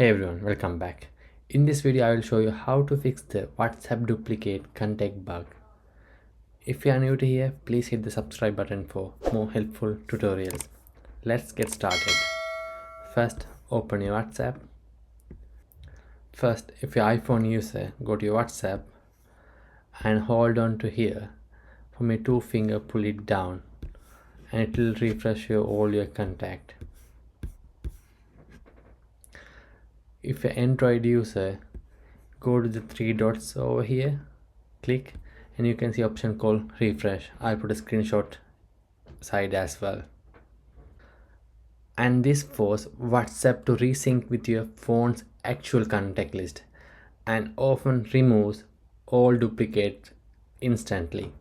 Hey everyone, welcome back. In this video, I will show you how to fix the WhatsApp duplicate contact bug. If you are new to here, please hit the subscribe button for more helpful tutorials. Let's get started. First, open your WhatsApp. First, if you're iPhone user, go to your WhatsApp and hold on to here. For me, two finger pull it down and it will refresh all your contact. If you're Android user, go to the three dots over here, click, and you can see option called refresh. I'll put a screenshot side as well. And this forces WhatsApp to resync with your phone's actual contact list and often removes all duplicates instantly.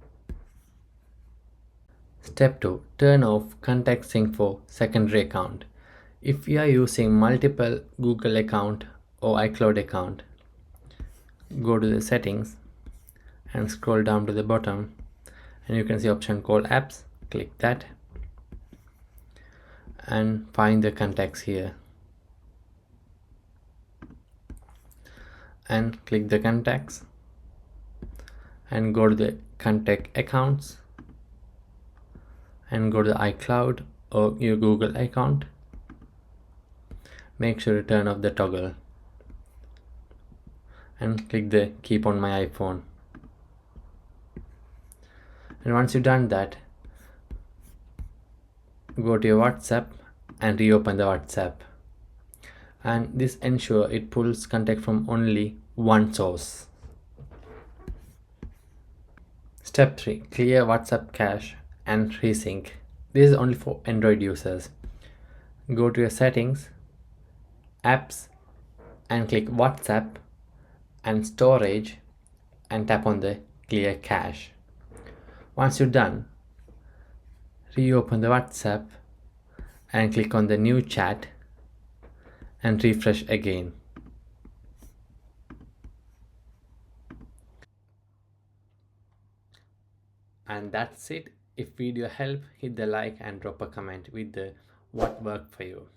Step 2. Turn off contact sync for secondary account. If you are using multiple Google account or iCloud account, go to the settings and scroll down to the bottom and you can see option called apps. Click that and find the contacts here and click the contacts and go to the contact accounts and go to the iCloud or your Google account. Make sure to turn off the toggle and click the keep on my iPhone. And once you've done that, go to your WhatsApp and reopen the WhatsApp. And this ensures it pulls contact from only one source. Step 3. Clear WhatsApp cache and resync. This is only for Android users. Go to your settings, apps, and click WhatsApp and storage and tap on the clear cache. Once you're done, reopen the WhatsApp and click on the new chat and refresh again. And that's it. If video helped, hit the like and drop a comment with the what worked for you.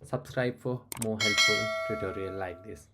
Subscribe for more helpful tutorial like this.